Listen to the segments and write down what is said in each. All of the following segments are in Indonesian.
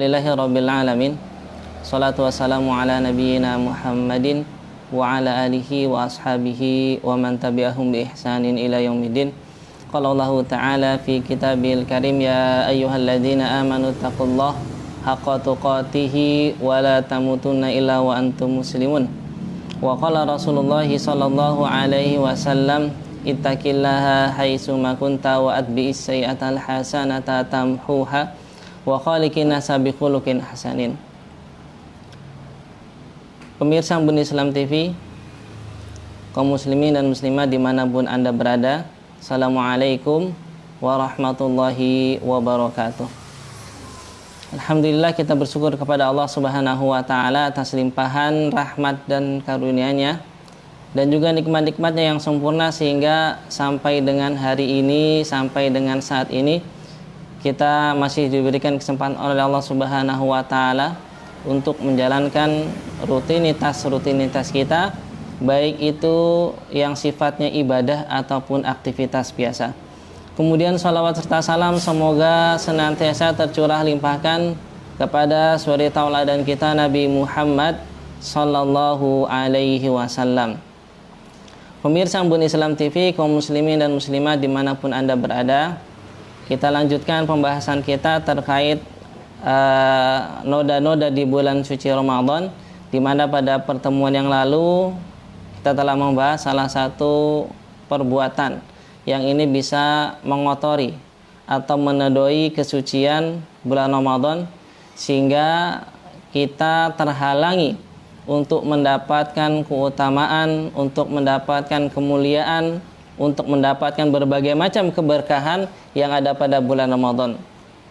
Alhamdulillahirabbil alamin. Shalatu wassalamu ala nabiyyina Muhammadin wa ala alihi wa ashabihi wa man tabi'ahum bi ihsanin ila yaumiddin. Qala Allahu ta'ala fi kitabil karim, ya ayyuhalladzina amanu taqullaha haqqa tuqatih wa la tamutunna illa wa antum muslimun. Wa qala Rasulullah sallallahu alaihi wasallam, ittaqillaha haitsu ma kunta wa atbi'is sayyi'atal hasanata tamhuha wa khaliqin nasa bi khuluqin hasanin. Pemirsa Bun Islam TV, kaum muslimin dan muslimat dimanapun Anda berada, assalamualaikum warahmatullahi wabarakatuh. Alhamdulillah, kita bersyukur kepada Allah Subhanahu wa ta'ala atas limpahan rahmat dan karunia-Nya dan juga nikmat-nikmatnya yang sempurna, sehingga sampai dengan hari ini, sampai dengan saat ini kita masih diberikan kesempatan oleh Allah Subhanahu wa ta'ala untuk menjalankan rutinitas kita, baik itu yang sifatnya ibadah ataupun aktivitas biasa. Kemudian salawat serta salam semoga senantiasa tercurah limpahkan kepada suri tauladan kita Nabi Muhammad sallallahu alaihi wasallam. Pemirsa Bun Islam TV, kaum muslimin dan muslimat dimanapun Anda berada, kita lanjutkan pembahasan kita terkait noda-noda di bulan suci Ramadan, di mana pada pertemuan yang lalu kita telah membahas salah satu perbuatan yang ini bisa mengotori atau menodai kesucian bulan Ramadan, sehingga kita terhalangi untuk mendapatkan keutamaan, untuk mendapatkan kemuliaan, untuk mendapatkan berbagai macam keberkahan yang ada pada bulan Ramadan.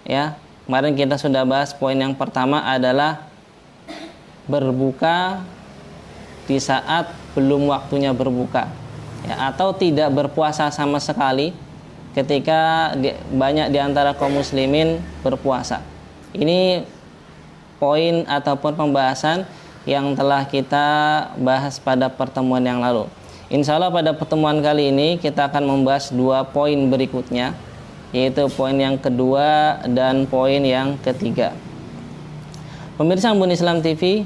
Ya, kemarin kita sudah bahas poin yang pertama adalah berbuka di saat belum waktunya berbuka, ya, atau tidak berpuasa sama sekali ketika banyak di antara kaum muslimin berpuasa. Ini poin ataupun pembahasan yang telah kita bahas pada pertemuan yang lalu. Insya Allah pada pertemuan kali ini kita akan membahas dua poin berikutnya, yaitu poin yang kedua dan poin yang ketiga. Pemirsa Bun Islam TV,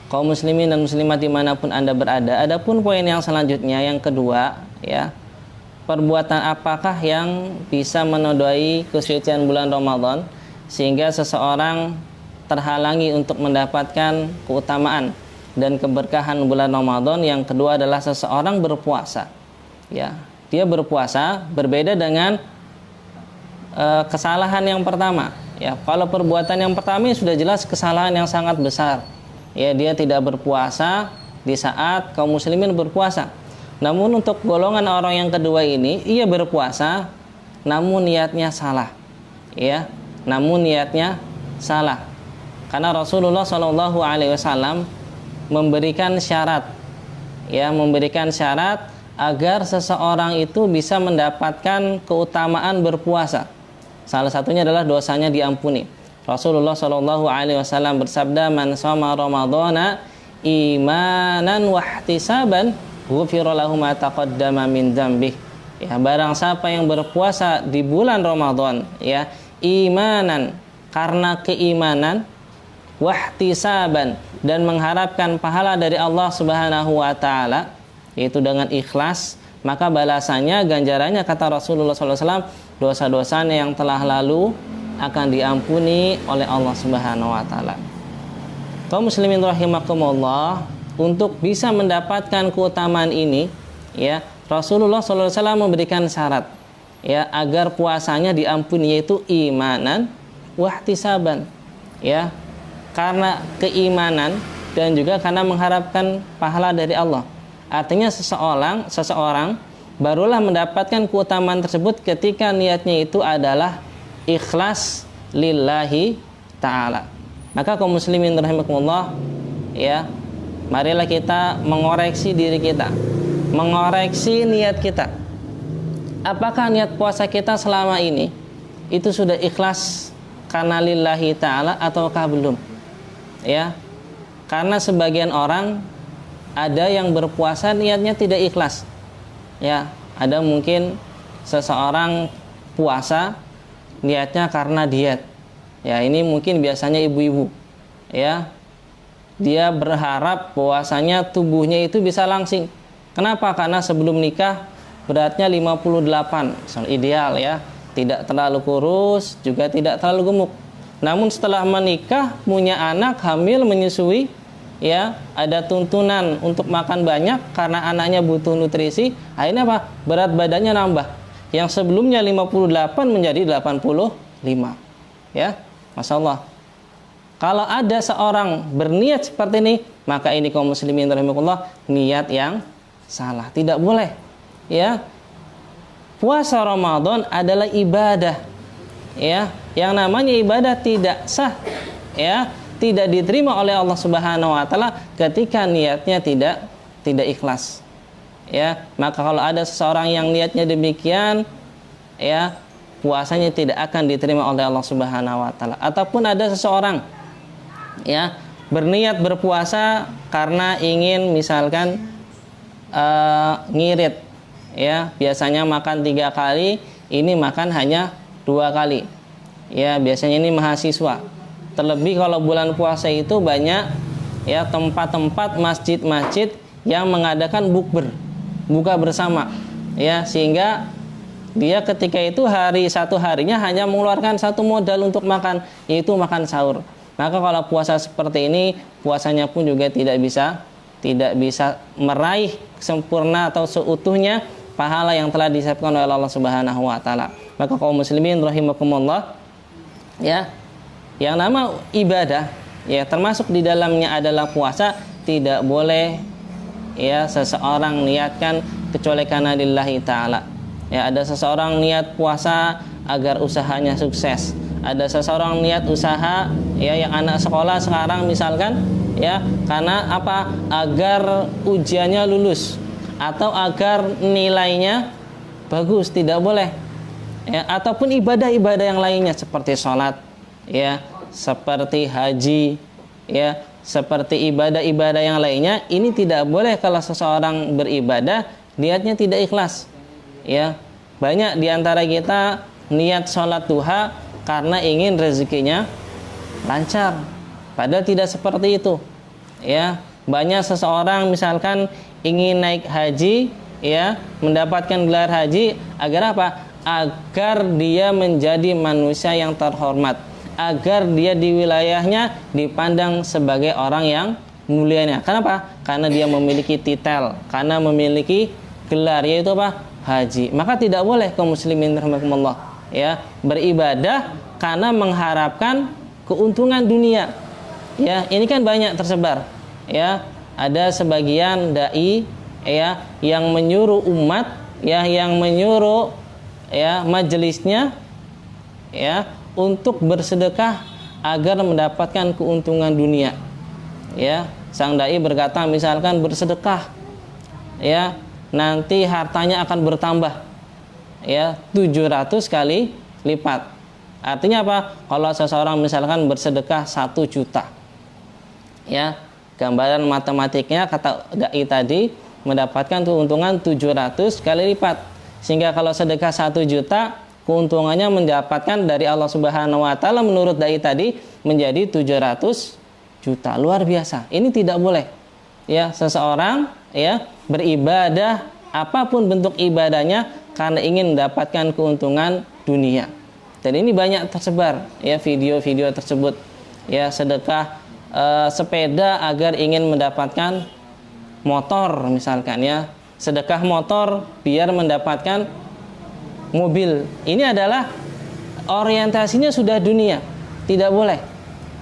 kaum muslimin dan muslimat dimanapun Anda berada, adapun poin yang selanjutnya yang kedua, ya, perbuatan apakah yang bisa menodai kesucian bulan Ramadan sehingga seseorang terhalangi untuk mendapatkan keutamaan dan keberkahan bulan Ramadan. Yang kedua adalah seseorang berpuasa. Ya, dia berpuasa berbeda dengan kesalahan yang pertama. Ya, kalau perbuatan yang pertama sudah jelas kesalahan yang sangat besar. Ya, dia tidak berpuasa di saat kaum muslimin berpuasa. Namun untuk golongan orang yang kedua ini, ia berpuasa namun niatnya salah. Ya, namun niatnya salah. Karena Rasulullah Shallallahu alaihi wasallam memberikan syarat, ya, memberikan syarat agar seseorang itu bisa mendapatkan keutamaan berpuasa. Salah satunya adalah dosanya diampuni. Rasulullah Shallallahu alaihi wasallam bersabda, "Man shoma Ramadhana imanan wa ihtisaban, ghufira lahu ma taqaddama min dzambih." Ya, barang siapa yang berpuasa di bulan Ramadan, ya, imanan, karena keimanan, wahtisaban, dan mengharapkan pahala dari Allah Subhanahu wa ta'ala, yaitu dengan ikhlas, maka balasannya, ganjarannya, kata Rasulullah SAW, dosa-dosanya yang telah lalu akan diampuni oleh Allah Subhanahu wa ta'ala. Kaum muslimin rahimakumullah, untuk bisa mendapatkan keutamaan ini, ya, Rasulullah SAW memberikan syarat, ya, agar puasanya diampuni, yaitu imanan wahtisaban, ya, karena keimanan dan juga karena mengharapkan pahala dari Allah. Artinya seseorang barulah mendapatkan keutamaan tersebut ketika niatnya itu adalah ikhlas lillahi ta'ala. Maka kaum muslimin rahimakumullah, ya, marilah kita mengoreksi diri kita, mengoreksi niat kita. Apakah niat puasa kita selama ini itu sudah ikhlas karena lillahi ta'ala ataukah belum? Ya, karena sebagian orang ada yang berpuasa niatnya tidak ikhlas. Ya, ada mungkin seseorang puasa niatnya karena diet. Ya, ini mungkin biasanya ibu-ibu. Ya. Dia berharap bahwasanya tubuhnya itu bisa langsing. Kenapa? Karena sebelum nikah beratnya 58, ideal ya. Tidak terlalu kurus, juga tidak terlalu gemuk. Namun setelah menikah, punya anak, hamil, menyusui, ya, ada tuntunan untuk makan banyak karena anaknya butuh nutrisi. Akhirnya apa? Berat badannya nambah. Yang sebelumnya 58 menjadi 85. Ya, Masya Allah. Kalau ada seorang berniat seperti ini, maka ini kaum muslimin rahimakumullah, niat yang salah. Tidak boleh. Ya. Puasa Ramadan adalah ibadah. Ya, yang namanya ibadah tidak sah. Ya, tidak diterima oleh Allah Subhanahu wa taala ketika niatnya tidak ikhlas. Ya, maka kalau ada seseorang yang niatnya demikian, ya, puasanya tidak akan diterima oleh Allah Subhanahu wa taala. Ataupun ada seseorang, ya, berniat berpuasa karena ingin misalkan ngirit, ya, biasanya makan 3 kali, ini makan hanya 2 kali. Ya, biasanya ini mahasiswa. Terlebih kalau bulan puasa itu banyak, ya, tempat-tempat masjid-masjid yang mengadakan bukber, buka bersama, ya, sehingga dia ketika itu satu harinya hanya mengeluarkan satu modal untuk makan, yaitu makan sahur. Maka kalau puasa seperti ini, puasanya pun juga tidak bisa meraih sempurna atau seutuhnya pahala yang telah disiapkan oleh Allah Subhanahu wa taala. Maka kaum muslimin rahimakumullah, ya, yang nama ibadah, ya, termasuk di dalamnya adalah puasa, tidak boleh, ya, seseorang niatkan kecuali karena lillahi ta'ala. Ya, ada seseorang niat puasa agar usahanya sukses. Ada seseorang niat usaha, ya, yang anak sekolah sekarang misalkan, ya, karena apa? Agar ujiannya lulus atau agar nilainya bagus, tidak boleh. Ya, ataupun ibadah-ibadah yang lainnya seperti sholat, ya, seperti haji, ya, seperti ibadah-ibadah yang lainnya, ini tidak boleh kalau seseorang beribadah niatnya tidak ikhlas. Ya, banyak diantara kita niat sholat duha karena ingin rezekinya lancar, padahal tidak seperti itu. Ya, banyak seseorang misalkan ingin naik haji, ya, mendapatkan gelar haji agar apa? Agar dia menjadi manusia yang terhormat, agar dia di wilayahnya dipandang sebagai orang yang mulianya. Kenapa? Karena dia memiliki titel, karena memiliki gelar, yaitu apa? Haji. Maka tidak boleh kaum muslimin rahimakumullah, ya, beribadah karena mengharapkan keuntungan dunia. Ya, ini kan banyak tersebar. Ya, ada sebagian dai, ya, yang menyuruh umat, ya, yang menyuruh, ya, majelisnya, ya, untuk bersedekah agar mendapatkan keuntungan dunia. Ya, sang dai berkata misalkan bersedekah, ya, nanti hartanya akan bertambah, ya, 700 kali lipat. Artinya apa? Kalau seseorang misalkan bersedekah 1 juta, ya, gambaran matematiknya kata dai tadi mendapatkan keuntungan 700 kali lipat. Sehingga kalau sedekah 1 juta, keuntungannya mendapatkan dari Allah Subhanahu wa taala menurut dai tadi menjadi 700 juta. Luar biasa. Ini tidak boleh. Ya, seseorang, ya, beribadah apapun bentuk ibadahnya karena ingin mendapatkan keuntungan dunia. Dan ini banyak tersebar, ya, video-video tersebut. Ya, sedekah sepeda agar ingin mendapatkan motor misalkan, ya. Sedekah motor biar mendapatkan mobil. Ini adalah orientasinya sudah dunia. Tidak boleh.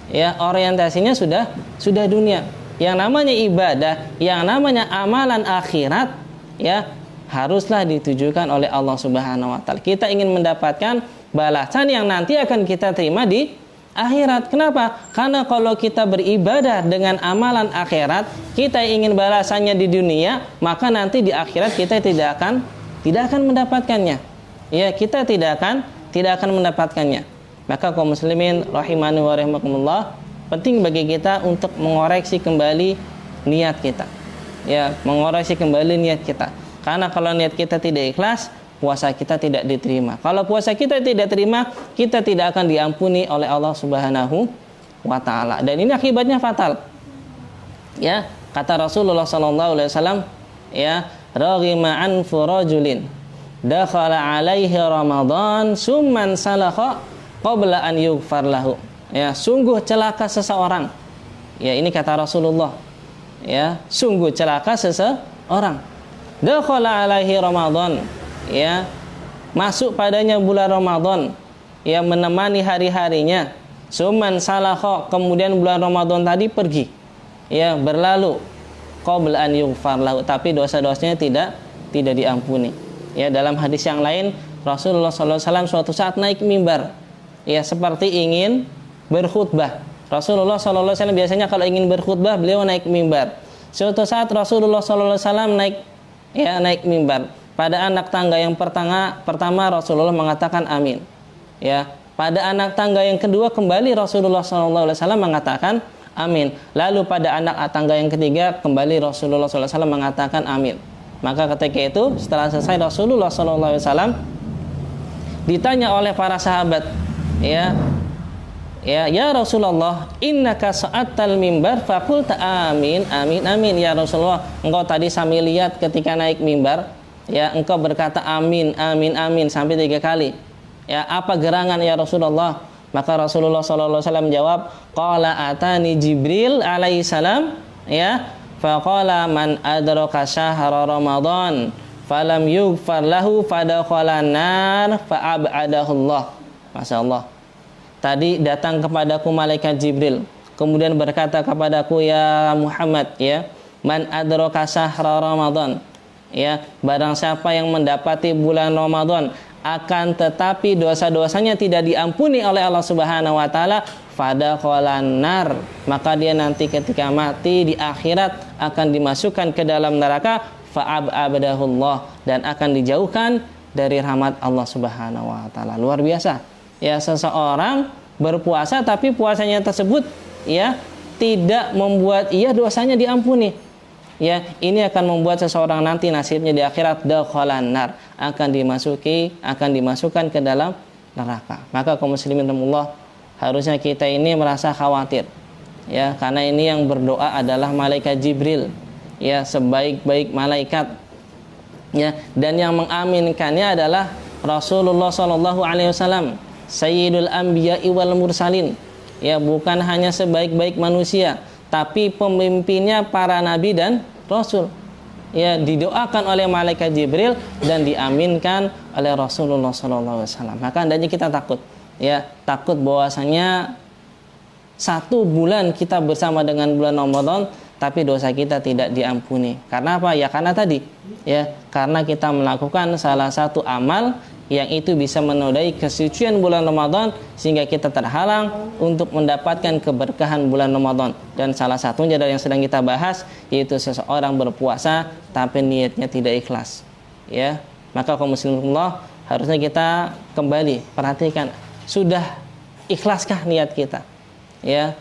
Ya, orientasinya sudah dunia. Yang namanya ibadah, yang namanya amalan akhirat, ya, haruslah ditujukan oleh Allah Subhanahu wa taala. Kita ingin mendapatkan balasan yang nanti akan kita terima di akhirat. Kenapa? Karena kalau kita beribadah dengan amalan akhirat, kita ingin balasannya di dunia, maka nanti di akhirat kita tidak akan mendapatkannya. Ya, kita tidak akan mendapatkannya. Maka kaum muslimin rahimani wa rahimakumullah, penting bagi kita untuk mengoreksi kembali niat kita. Ya, mengoreksi kembali niat kita. Karena kalau niat kita tidak ikhlas, puasa kita tidak diterima. Kalau puasa kita tidak terima, kita tidak akan diampuni oleh Allah Subhanahu wa taala. Dan ini akibatnya fatal. Ya, kata Rasulullah sallallahu alaihi wasallam, ya, raghima anfu rajulin dakhala alaihi ramadan summan salakha qabla an yughfar lahu. Ya, sungguh celaka seseorang. Ya, ini kata Rasulullah. Ya, sungguh celaka seseorang. Dakhala alaihi ramadan, ya, masuk padanya bulan Ramadan, ya, menemani hari-harinya. Summan salakha, kemudian bulan Ramadan tadi pergi, ya, berlalu. Qabla an yughfar lahu, tapi dosa-dosanya tidak diampuni. Ya, dalam hadis yang lain Rasulullah SAW suatu saat naik mimbar, ya, seperti ingin berkhutbah. Rasulullah SAW biasanya kalau ingin berkhutbah beliau naik mimbar. Suatu saat Rasulullah SAW naik mimbar. Pada anak tangga yang pertama Rasulullah mengatakan amin. Ya, pada anak tangga yang kedua kembali Rasulullah SAW mengatakan amin. Lalu pada anak tangga yang ketiga kembali Rasulullah SAW mengatakan amin. Maka ketika itu setelah selesai Rasulullah SAW ditanya oleh para sahabat, ya Rasulullah, innaka sa'atal mimbar faqulta amin amin amin. Ya Rasulullah, engkau tadi sambil lihat ketika naik mimbar, ya, engkau berkata amin amin amin sampai 3 kali. Ya, apa gerangan ya Rasulullah? Maka Rasulullah sallallahu alaihi wasallam jawab, qala atani Jibril alaihi salam, ya, faqala man adraka syahra ramadan falam yughfar lahu fadakhala nar fa'abadahu Allah. Masyaallah. Tadi datang kepadaku malaikat Jibril, kemudian berkata kepadaku, ya Muhammad, ya, man adraka syahra ramadan, ya, barang siapa yang mendapati bulan Ramadan akan tetapi dosa-dosanya tidak diampuni oleh Allah Subhanahu wa taala, fadakhalan nar, maka dia nanti ketika mati di akhirat akan dimasukkan ke dalam neraka, fa'abadahullah, dan akan dijauhkan dari rahmat Allah Subhanahu wa taala. Luar biasa. Ya, seseorang berpuasa tapi puasanya tersebut, ya, tidak membuat ia dosanya diampuni. Ya, ini akan membuat seseorang nanti nasibnya di akhirat dakhalan nar, akan dimasukkan ke dalam neraka. Maka kaum muslimin rahimahullah, harusnya kita ini merasa khawatir, ya, karena ini yang berdoa adalah malaikat Jibril, ya, sebaik-baik malaikat, ya, dan yang mengaminkannya adalah Rasulullah sallallahu alaihi wasallam, Sayyidul Anbiya'i wal Mursalin, ya, bukan hanya sebaik-baik manusia, tapi pemimpinnya para nabi dan rasul. Ya, didoakan oleh malaikat Jibril dan diaminkan oleh Rasulullah sallallahu alaihi wasallam. Maka hendaknya kita takut, ya, takut bahwasanya 1 bulan kita bersama dengan bulan Ramadan tapi dosa kita tidak diampuni. Karena apa? Ya, karena tadi, ya, karena kita melakukan salah satu amal yang itu bisa menodai kesucian bulan Ramadan sehingga kita terhalang untuk mendapatkan keberkahan bulan Ramadan. Dan salah satunya dari yang sedang kita bahas yaitu seseorang berpuasa tapi niatnya tidak ikhlas. Ya, maka kaum muslimin harusnya kita kembali perhatikan, sudah ikhlaskah niat kita? Ya,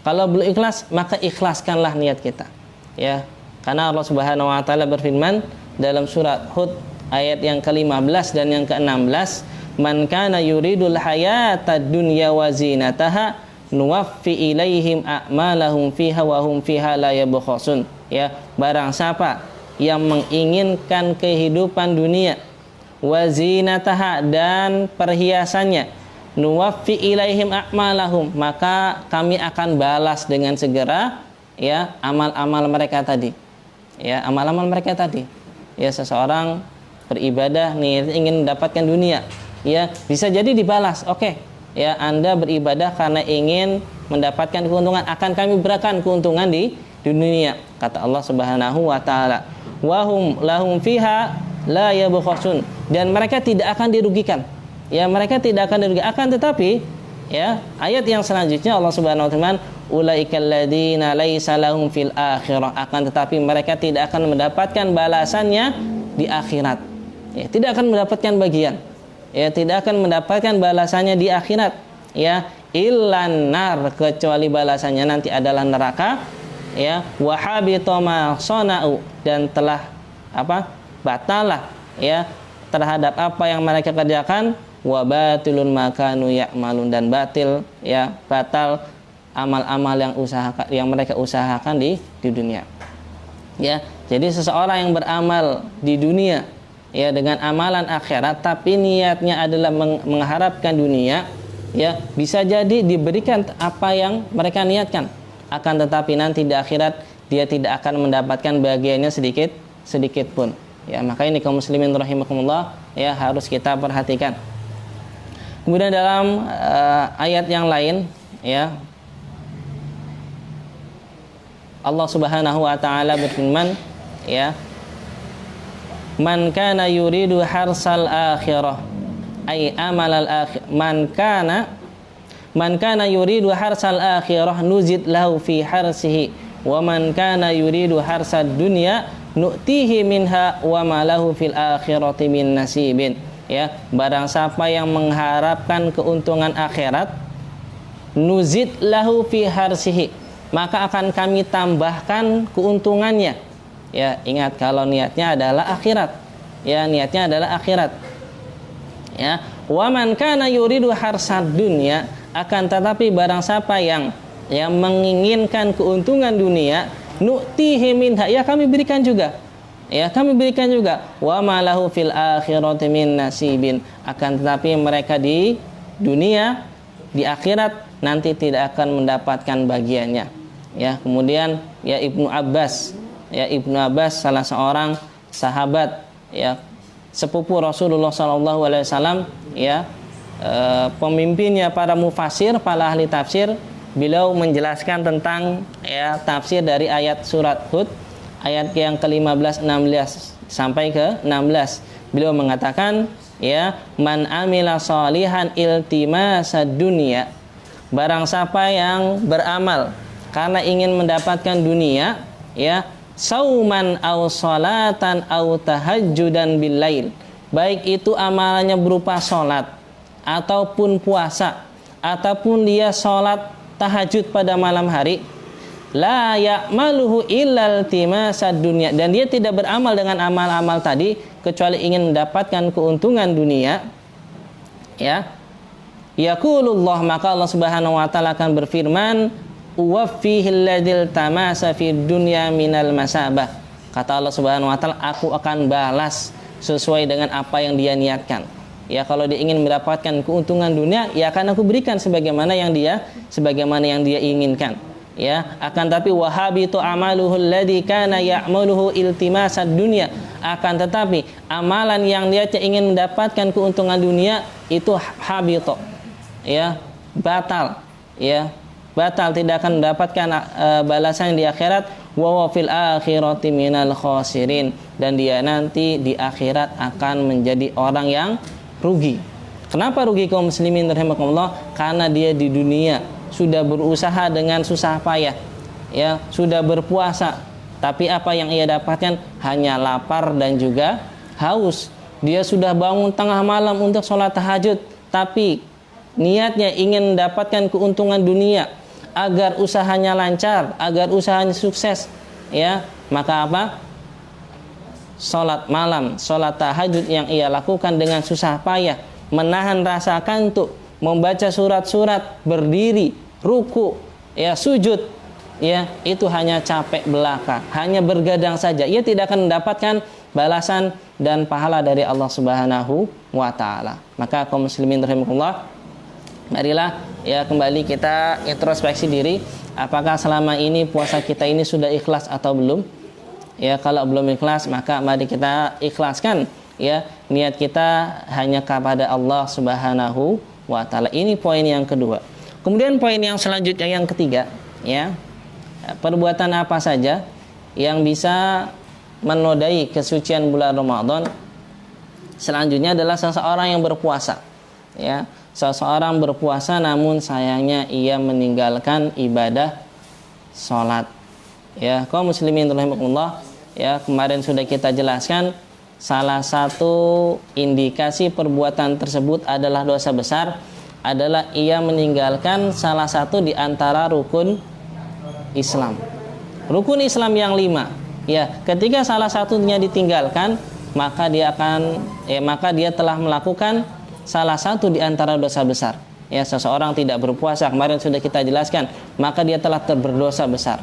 kalau belum ikhlas maka ikhlaskanlah niat kita. Ya, karena Allah Subhanahu wa taala berfirman dalam surat Hud ayat yang ke-15 dan yang ke-16, man kana yuridul hayatad dunya wa zinataha nuwaffi ilaihim a'malahum fiha wa hum fiha la yabkhasun. Ya, barang siapa yang menginginkan kehidupan dunia, wa zinataha, dan perhiasannya, nuwaffi ilaihim a'malahum, maka kami akan balas dengan segera, ya, amal-amal mereka tadi. Ya, amal-amal mereka tadi. Ya, seseorang beribadah nih ingin mendapatkan dunia, ya, bisa jadi dibalas. Oke, ya, Anda beribadah karena ingin mendapatkan keuntungan, akan kami berikan keuntungan di dunia, kata Allah Subhanahu wa taala. Wa hum lahum fiha la yabkhasun, dan mereka tidak akan dirugikan. Ya, mereka tidak akan dirugikan, akan tetapi, ya, ayat yang selanjutnya Allah Subhanahu wa taala, ulaikal ladzina laisa lahum fil akhirah, akan tetapi mereka tidak akan mendapatkan balasannya di akhirat. Ya, tidak akan mendapatkan bagian, ya, tidak akan mendapatkan balasannya di akhirat, ya, illan nar, kecuali balasannya nanti adalah neraka, ya, wa habita ma sana'u, dan telah batalah, ya, terhadap apa yang mereka kerjakan, wa batilun ma kanu ya'malun, dan batil, ya, batal amal-amal yang mereka usahakan di dunia. Ya, jadi seseorang yang beramal di dunia, ya, dengan amalan akhirat tapi niatnya adalah mengharapkan dunia, ya, bisa jadi diberikan apa yang mereka niatkan, akan tetapi nanti di akhirat dia tidak akan mendapatkan bagiannya sedikit pun. Ya, maka ini kaum muslimin rahimakumullah, ya, harus kita perhatikan. Kemudian dalam ayat yang lain, ya, Allah Subhanahu wa taala berfirman, ya, man kana yuridu harsal akhirah ay amalal akhir man kana yuridu harsal akhirah nuzid lahu fi harsihi wa man kana yuridu harsad dunya nu'tihi minha wa ma lahu fil akhirati min nasibin. Ya, barang siapa yang mengharapkan keuntungan akhirat, nuzid lahu fi harsihi, maka akan kami tambahkan keuntungannya. Ya, ingat kalau niatnya adalah akhirat. Ya, niatnya adalah akhirat. Ya, wa man kana yuridu harsad dunya, akan tetapi barang siapa yang menginginkan keuntungan dunia, nu'tihi minha, ya kami berikan juga. Ya, kami berikan juga. Wa ma lahu fil akhirati min nasibin, akan tetapi mereka di dunia, di akhirat nanti tidak akan mendapatkan bagiannya. Ya, kemudian ya Ibnu Abbas salah seorang sahabat, ya, sepupu Rasulullah SAW, ya, pemimpinnya para mufasir, para ahli tafsir, beliau menjelaskan tentang, ya, tafsir dari ayat surat Hud ayat yang ke-15, 16 sampai ke-16. Beliau mengatakan, ya, man amila shalihan iltimasad dunya, barang siapa yang beramal karena ingin mendapatkan dunia, ya, sauman aw salatan aw tahajjudan bil lail, baik itu amalannya berupa salat ataupun puasa ataupun dia salat tahajud pada malam hari, la ya'maluhu illal timasad dunya, dan dia tidak beramal dengan amal-amal tadi kecuali ingin mendapatkan keuntungan dunia, ya, yaqulullah, maka Allah Subhanahu wa taala akan berfirman, uwaffihil ladil tamasa fid dunya minal masabah, kata Allah Subhanahu wa taala, aku akan balas sesuai dengan apa yang dia niatkan. Ya, kalau dia ingin mendapatkan keuntungan dunia, ya akan aku berikan sebagaimana yang dia inginkan. Ya, akan tapi wahabitu amaluhu alladhi kana ya'maluhu iltimasad dunya, akan tetapi amalan yang dia ingin mendapatkan keuntungan dunia itu habito, ya, batal, ya, batal, tidak akan mendapatkan balasan di akhirat. Wa fil akhirati minal khasirin, dan dia nanti di akhirat akan menjadi orang yang rugi. Kenapa rugi kaum muslimin rahimakumullah? Karena dia di dunia sudah berusaha dengan susah payah, ya, sudah berpuasa, tapi apa yang ia dapatkan hanya lapar dan juga haus. Dia sudah bangun tengah malam untuk sholat tahajud, tapi niatnya ingin mendapatkan keuntungan dunia agar usahanya lancar, agar usahanya sukses, ya, maka apa? Sholat malam, sholat tahajud yang ia lakukan dengan susah payah, menahan rasa kantuk, membaca surat-surat, berdiri, ruku, ya, sujud, ya, itu hanya capek belaka, hanya bergadang saja. Ia tidak akan mendapatkan balasan dan pahala dari Allah Subhanahu wa taala. Maka kaum muslimin rahimakumullah, marilah, ya, kembali kita introspeksi diri, apakah selama ini puasa kita ini sudah ikhlas atau belum? Ya, kalau belum ikhlas, maka mari kita ikhlaskan, ya, niat kita hanya kepada Allah Subhanahu wa taala. Ini poin yang kedua. Kemudian poin yang selanjutnya yang ketiga, ya, perbuatan apa saja yang bisa menodai kesucian bulan Ramadan. Selanjutnya adalah seseorang yang berpuasa, ya, seseorang berpuasa namun sayangnya ia meninggalkan ibadah sholat. Ya, kaum muslimin rahimakumullah, ya, kemarin sudah kita jelaskan salah satu indikasi perbuatan tersebut adalah dosa besar, adalah ia meninggalkan salah satu di antara rukun Islam. Rukun Islam yang 5. Ya, ketika salah satunya ditinggalkan, maka dia telah melakukan salah satu di antara dosa besar. Ya, seseorang tidak berpuasa, kemarin sudah kita jelaskan, maka dia telah berdosa besar.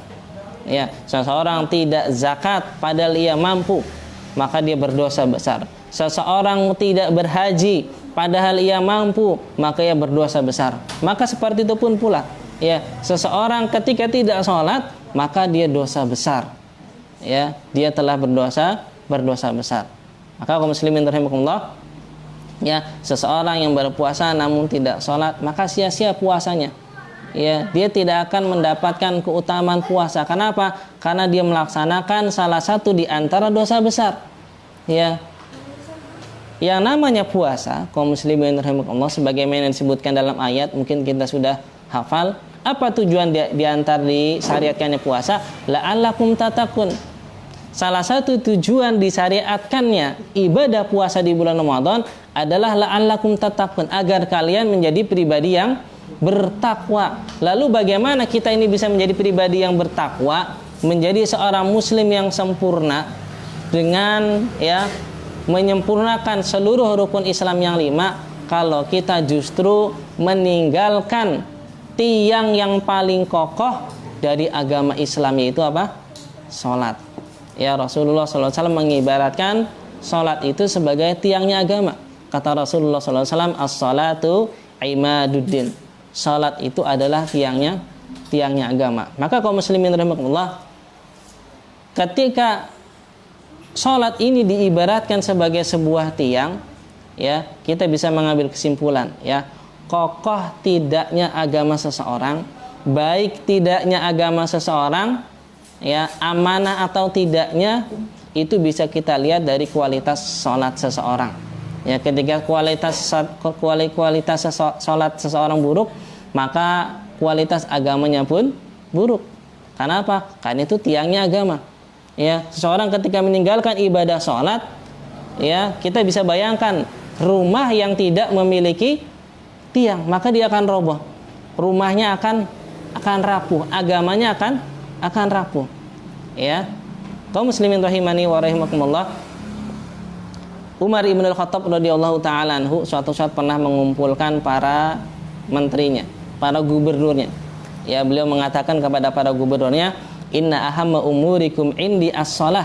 Ya, seseorang tidak zakat padahal ia mampu, maka dia berdosa besar. Seseorang tidak berhaji padahal ia mampu, maka ia berdosa besar. Maka seperti itu pun pula, ya, seseorang ketika tidak sholat, maka dia dosa besar. Ya, dia telah berdosa besar. Maka kaum muslimin rahimakumullah, ya, seseorang yang berpuasa namun tidak sholat, maka sia-sia puasanya. Ya, dia tidak akan mendapatkan keutamaan puasa. Kenapa? Karena dia melaksanakan salah satu di antara dosa besar. Ya, yang namanya puasa, kaum muslimin rahimakumullah, sebagaimana yang disebutkan dalam ayat, mungkin kita sudah hafal. Apa tujuan di antara disyariatkannya puasa? La'allakum tatakun. Salah satu tujuan disyariatkannya ibadah puasa di bulan Ramadan adalah la'allakum tatakun, agar kalian menjadi pribadi yang bertakwa. Lalu bagaimana kita ini bisa menjadi pribadi yang bertakwa, menjadi seorang muslim yang sempurna dengan, ya, menyempurnakan seluruh rukun Islam yang 5, kalau kita justru meninggalkan tiang yang paling kokoh dari agama Islam, yaitu apa? Salat. Ya, Rasulullah SAW mengibaratkan salat itu sebagai tiangnya agama. Kata Rasulullah SAW, as-salatu imaduddin. Salat itu adalah tiangnya agama. Maka kaum muslimin rahimakumullah, ketika salat ini diibaratkan sebagai sebuah tiang, ya, kita bisa mengambil kesimpulan, ya, kokoh tidaknya agama seseorang, baik tidaknya agama seseorang, ya, amanah atau tidaknya, itu bisa kita lihat dari kualitas salat seseorang. Ya, ketika kualitas salat seseorang buruk, maka kualitas agamanya pun buruk. Karena apa? Karena itu tiangnya agama. Ya, seseorang ketika meninggalkan ibadah salat, ya, kita bisa bayangkan rumah yang tidak memiliki tiang, maka dia akan roboh. Rumahnya akan rapuh, agamanya akan rapuh. Ya. Kaum muslimin rahimani wa rahimakumullah, Umar ibn al-Khattab radhiyallahu ta'ala anhu suatu saat pernah mengumpulkan para menterinya, para gubernurnya. Ya, beliau mengatakan kepada para gubernurnya, inna ahamma umurikum indi as-salah,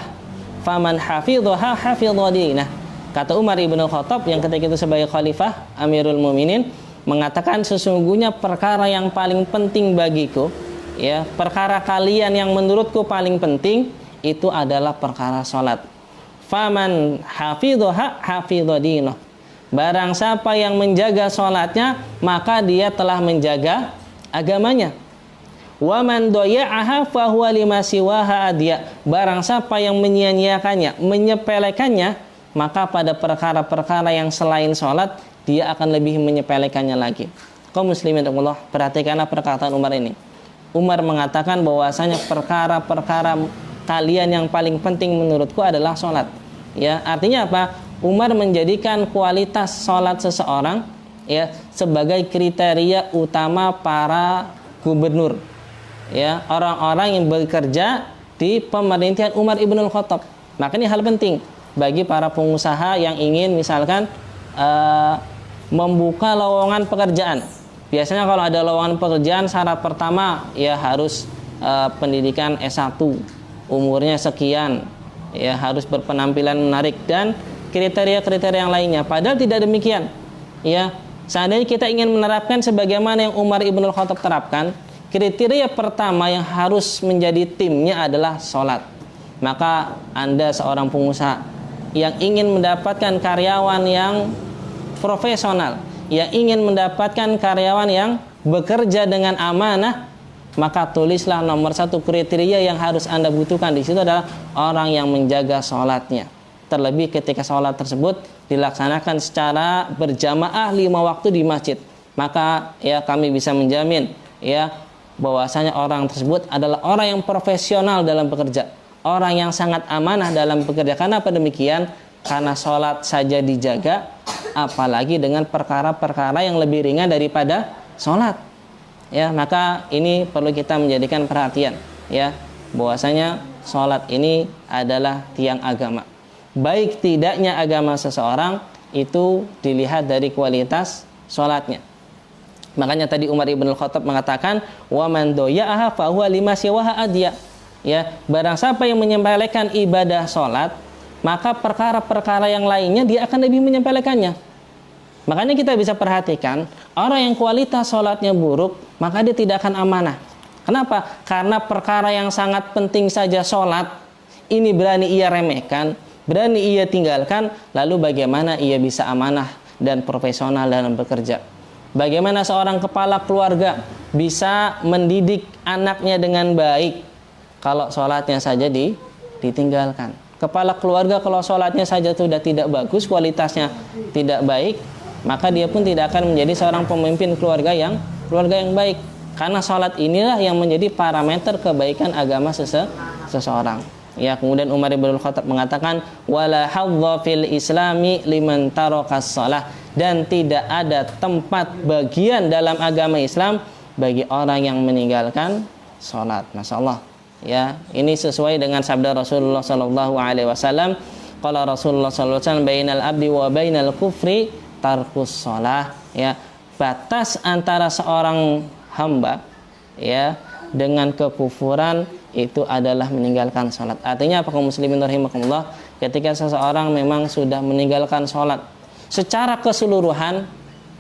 faman hafidhaha hafidha dinah. Kata Umar ibn al-Khattab yang ketika itu sebagai khalifah Amirul Mukminin, mengatakan sesungguhnya perkara yang paling penting bagiku, ya, perkara kalian yang menurutku paling penting itu adalah perkara salat. Faman hafidhaha hafidha dinah. Barang siapa yang menjaga salatnya, maka dia telah menjaga agamanya. Wa man daya'aha fa huwa lima siwaha adya. Barang siapa yang menyia-nyiakannya, menyepelekannya, maka pada perkara-perkara yang selain salat dia akan lebih menyepelekannya lagi. Kaum muslimin Allah, perhatikanlah perkataan Umar ini. Umar mengatakan bahwasanya perkara-perkara kalian yang paling penting menurutku adalah salat. Ya, artinya apa? Umar menjadikan kualitas salat seseorang, ya, sebagai kriteria utama para gubernur, ya, orang-orang yang bekerja di pemerintahan Umar ibn al-Khattab. Maka ini hal penting bagi para pengusaha yang ingin misalkan membuka lowongan pekerjaan. Biasanya kalau ada lowongan pekerjaan, syarat pertama, ya, harus pendidikan S1, umurnya sekian, ya, harus berpenampilan menarik dan kriteria-kriteria yang lainnya. Padahal tidak demikian. Ya, seandainya kita ingin menerapkan sebagaimana yang Umar ibn al-Khattab terapkan, kriteria pertama yang harus menjadi timnya adalah salat. Maka Anda seorang pengusaha yang ingin mendapatkan karyawan yang profesional, yang ingin mendapatkan karyawan yang bekerja dengan amanah, maka tulislah nomor 1 kriteria yang harus Anda butuhkan di situ adalah orang yang menjaga salatnya. Terlebih ketika salat tersebut dilaksanakan secara berjamaah 5 waktu di masjid, maka, ya, kami bisa menjamin, ya, bahwasanya orang tersebut adalah orang yang profesional dalam bekerja, orang yang sangat amanah dalam bekerja. Karena apa demikian? Karena salat saja dijaga, apalagi dengan perkara-perkara yang lebih ringan daripada salat. Ya, maka ini perlu kita menjadikan perhatian, ya, bahwasanya salat ini adalah tiang agama. baik tidaknya agama seseorang itu dilihat dari kualitas sholatnya. Makanya tadi Umar ibn al-Khattab mengatakan, wa man doya'aha fa huwa lima siwaha adya. Ya, barang siapa yang menyepelekan ibadah sholat, maka perkara-perkara yang lainnya dia akan lebih menyepelekannya. Makanya kita bisa perhatikan, orang yang kualitas sholatnya buruk, maka dia tidak akan amanah. Kenapa? Karena perkara yang sangat penting saja sholat, ini berani ia remehkan, berani ia tinggalkan, lalu bagaimana ia bisa amanah dan profesional dalam bekerja? Bagaimana seorang kepala keluarga bisa mendidik anaknya dengan baik kalau sholatnya saja ditinggalkan? Kepala keluarga kalau sholatnya saja sudah tidak bagus, kualitasnya tidak baik, maka dia pun tidak akan menjadi seorang pemimpin keluarga yang baik. Karena sholat inilah yang menjadi parameter kebaikan agama seseorang. Ya, kemudian Umar ibn al-Khattab mengatakan, wala hadza fil islami liman tarakas shalah, dan tidak ada tempat bagian dalam agama Islam bagi orang yang meninggalkan salat. Masyaallah. Ya, ini sesuai dengan sabda Rasulullah sallallahu alaihi wasallam. Qala Rasulullah sallallahu alaihi wasallam, bainal abdi wa bainal kufri tarkus shalah. Ya, batas antara seorang hamba ya dengan kekufuran itu adalah meninggalkan sholat. Artinya apa, kaum muslimin rahimakumullah, ketika seseorang memang sudah meninggalkan sholat secara keseluruhan,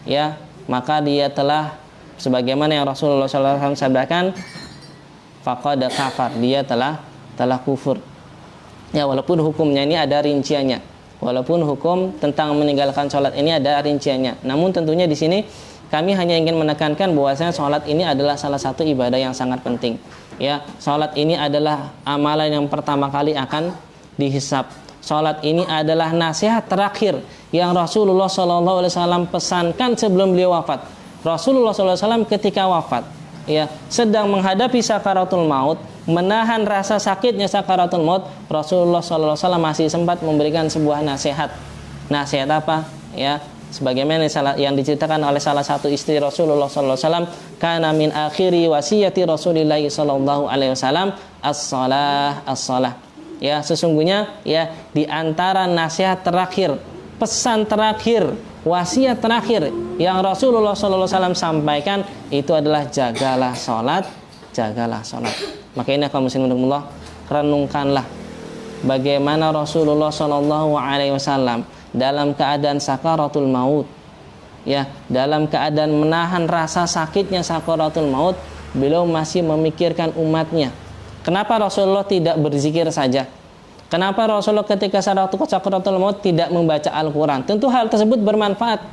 ya, maka dia telah, sebagaimana yang Rasulullah SAW sabdakan, faqad kafar, dia telah kufur. Ya, walaupun hukumnya ini ada rinciannya, walaupun hukum tentang meninggalkan sholat ini ada rinciannya, namun tentunya di sini kami hanya ingin menekankan bahwasanya sholat ini adalah salah satu ibadah yang sangat penting. Ya, sholat ini adalah amalan yang pertama kali akan dihisab. Sholat ini adalah nasihat terakhir yang Rasulullah SAW pesankan sebelum beliau wafat. Rasulullah SAW ketika wafat, ya, sedang menghadapi sakaratul maut, menahan rasa sakitnya sakaratul maut, Rasulullah SAW masih sempat memberikan sebuah nasihat. Nasihat apa? Ya, sebagaimana yang diceritakan oleh salah satu istri Rasulullah SAW, kana min akhiri wasiyati Rasulillah sallallahu alaihi wasallam as-shalah as-shalah. Ya, sesungguhnya ya di antara nasihat terakhir, pesan terakhir, wasiat terakhir yang Rasulullah SAW sampaikan itu adalah jagalah salat, jagalah salat. Maka ini kaum muslimin rahimakumullah, renungkanlah bagaimana Rasulullah sallallahu alaihi wasallam dalam keadaan sakaratul maut, ya, dalam keadaan menahan rasa sakitnya sakaratul maut, beliau masih memikirkan umatnya. Kenapa Rasulullah tidak berzikir saja? Kenapa Rasulullah ketika sakaratul maut tidak membaca Al-Quran? Tentu hal tersebut bermanfaat,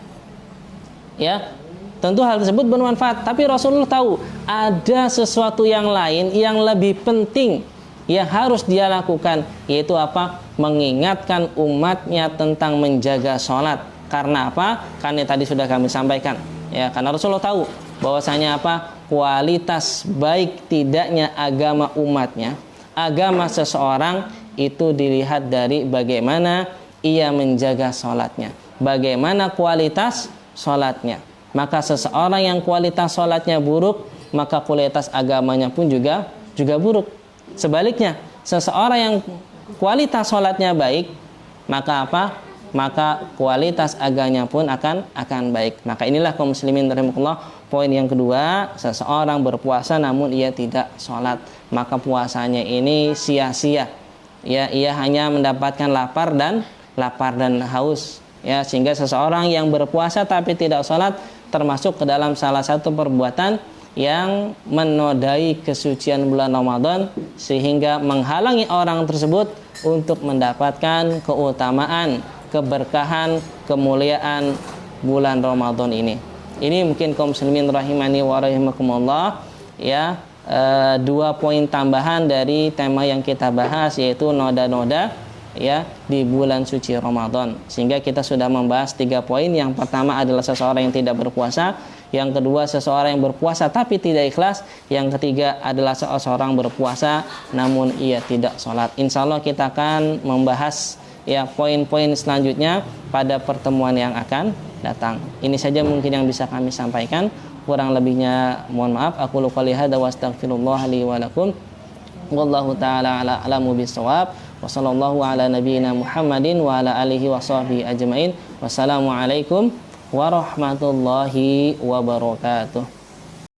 ya, tentu hal tersebut bermanfaat. Tapi Rasulullah tahu ada sesuatu yang lain yang lebih penting yang harus dia lakukan, yaitu apa? Mengingatkan umatnya tentang menjaga sholat. Karena apa? Karena tadi sudah kami sampaikan, ya, karena Rasulullah tahu bahwasanya apa? Kualitas baik tidaknya agama umatnya, agama seseorang itu dilihat dari bagaimana ia menjaga sholatnya, bagaimana kualitas sholatnya. Maka seseorang yang kualitas sholatnya buruk, maka kualitas agamanya pun juga buruk. Sebaliknya, seseorang yang kualitas sholatnya baik, maka apa? Maka kualitas agamanya pun akan baik. Maka inilah kaum muslimin rahimakumullah, poin yang kedua, seseorang berpuasa namun ia tidak sholat, maka puasanya ini sia-sia. Ya, ia hanya mendapatkan lapar dan haus. Ya, sehingga seseorang yang berpuasa tapi tidak sholat termasuk ke dalam salah satu perbuatan yang menodai kesucian bulan Ramadan, sehingga menghalangi orang tersebut untuk mendapatkan keutamaan, keberkahan, kemuliaan bulan Ramadan ini. Ini mungkin kaum muslimin rahimani wa rahimakumullah, ya, 2 poin tambahan dari tema yang kita bahas, yaitu noda-noda, ya, di bulan suci Ramadan. Sehingga kita sudah membahas 3 poin. Yang pertama adalah seseorang yang tidak berpuasa, yang kedua seseorang yang berpuasa tapi tidak ikhlas, yang ketiga adalah seseorang berpuasa namun ia tidak sholat. Insya Allah kita akan membahas, ya, poin-poin selanjutnya pada pertemuan yang akan datang. Ini saja mungkin yang bisa kami sampaikan, kurang lebihnya mohon maaf. Aku qouli hadza wa astaghfirullah li wa lakum, wallahu taala a'lamu bissawab. Wassallallahu ala nabiyyina Muhammadin wa ala alihi wa sahbihi ajmain. Wassalamualaikum warahmatullahi wabarakatuh.